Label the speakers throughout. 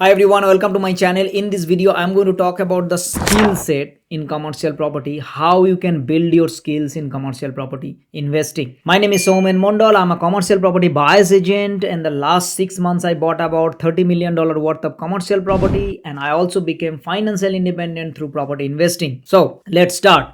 Speaker 1: Hi everyone, welcome to my channel. In this video, I'm going to talk about the skill set in commercial property, how you can build your skills in commercial property investing. My name is Somen Mondal. I'm a commercial property buyer's agent. In the last 6 months, I bought about $30 million worth of commercial property, and I also became financially independent through property investing. So let's start.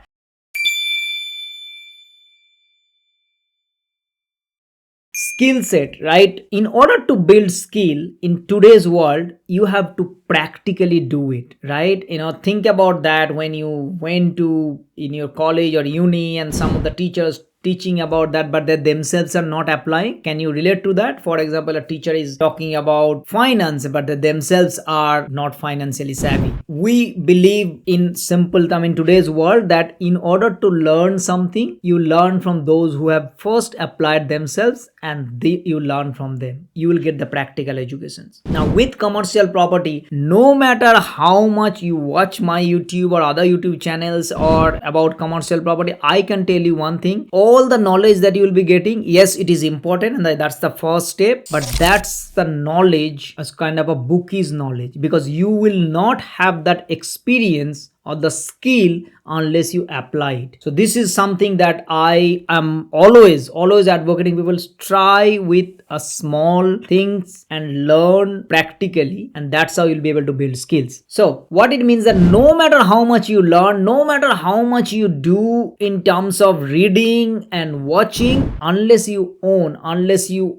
Speaker 1: Skill set, right? In order to build skill in today's world, you have to practically do it, right? Think about that when you went to in your college or uni and some of the teachers teaching about that, but they themselves are not applying. Can you relate to that? For example, a teacher is talking about finance, but they themselves are not financially savvy. We believe in simple term in today's world that in order to learn something, you learn from those who have first applied themselves, and you learn from them. You will get the practical educations. Now with commercial property, no matter how much you watch my YouTube or other YouTube channels or about commercial property, I can tell you one thing: all the knowledge that you will be getting, yes, it is important, and that's the first step, but that's the knowledge as kind of a bookie's knowledge, because you will not have that experience or the skill unless you apply it. So this is something that I am always advocating people: try with a small things and learn practically, and that's how you'll be able to build skills. So what it means that no matter how much you learn, no matter how much you do in terms of reading and watching, unless you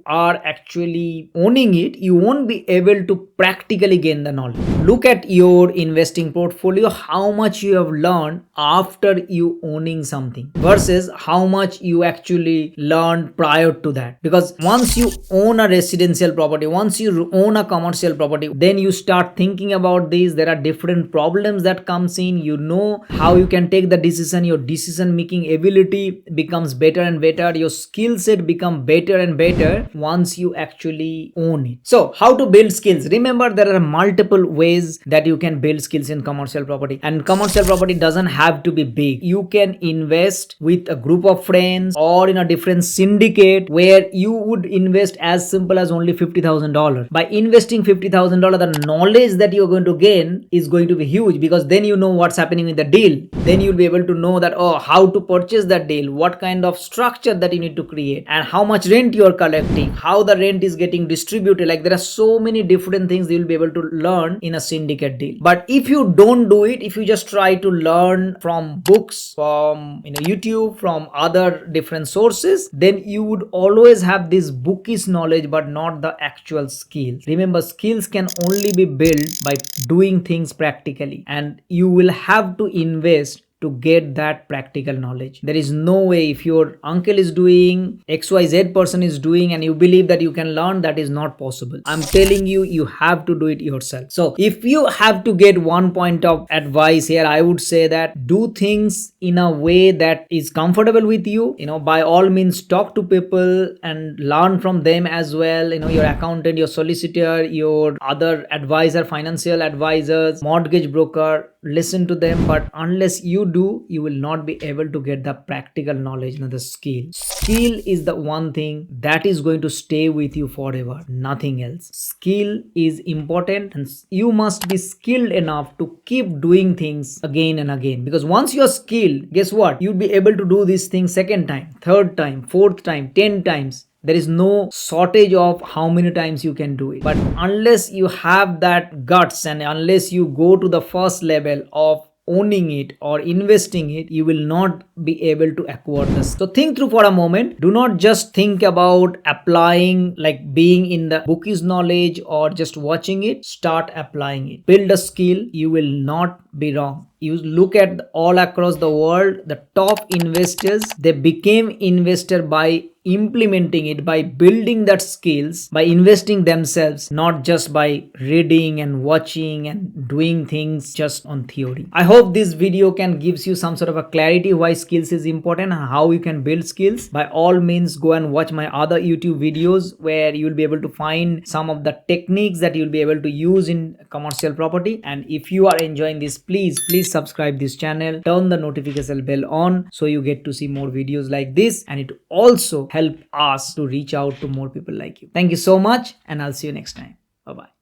Speaker 1: are actually owning it, you won't be able to practically gain the knowledge. Look at your investing portfolio, how much you have learned after you owning something versus how much you actually learned prior to that. Because once you own a residential property, once you own a commercial property, then you start thinking about this. There are different problems that comes in. You know how you can take the decision. Your decision making ability becomes better and better. Your skill set become better and better once you actually own it. So how to build skills? Remember, there are multiple ways that you can build skills in commercial property, and commercial property doesn't have to be big. You can invest with a group of friends or in a different syndicate where you would invest as simple as only $50,000. By investing $50,000, the knowledge that you're going to gain is going to be huge, because then you know what's happening with the deal. Then you'll be able to know that, how to purchase that deal, what kind of structure that you need to create, and how much rent you're collecting, how the rent is getting distributed. Like, there are so many different things you'll be able to learn in a syndicate deal. But if you don't do it, if you just try to learn from books, from YouTube, from other different sources, then you would always have this bookish knowledge but not the actual skills. Remember, skills can only be built by doing things practically, and you will have to invest to get that practical knowledge. There is no way, if your uncle is doing, XYZ person is doing, and you believe that you can learn, that is not possible. I'm telling you, you have to do it yourself. So if you have to get one point of advice here, I would say that do things in a way that is comfortable with you. By all means, talk to people and learn from them as well. Your accountant, your solicitor, your other advisor, financial advisors, mortgage broker, listen to them. But unless you do, you will not be able to get the practical knowledge. The skill is the one thing that is going to stay with you forever, nothing else. Skill is important, and you must be skilled enough to keep doing things again and again, because once you're skilled, guess what, you'll be able to do this thing second time, third time, fourth time, 10 times. There is no shortage of how many times you can do it. But unless you have that guts, and unless you go to the first level of owning it or investing it, you will not be able to acquire this. So think through for a moment. Do not just think about applying, like being in the bookie's knowledge or just watching it. Start applying it. Build a skill. You will not be wrong. You look at all across the world, the top investors, they became investor by implementing it, by building that skills, by investing themselves, not just by reading and watching and doing things just on theory. I hope this video can gives you some sort of a clarity why skills is important and how you can build skills. By all means, go and watch my other YouTube videos where you'll be able to find some of the techniques that you'll be able to use in commercial property. And if you are enjoying this, please subscribe this channel, turn the notification bell on so you get to see more videos like this, and it also help us to reach out to more people like you. Thank you so much, and I'll see you next time. Bye bye.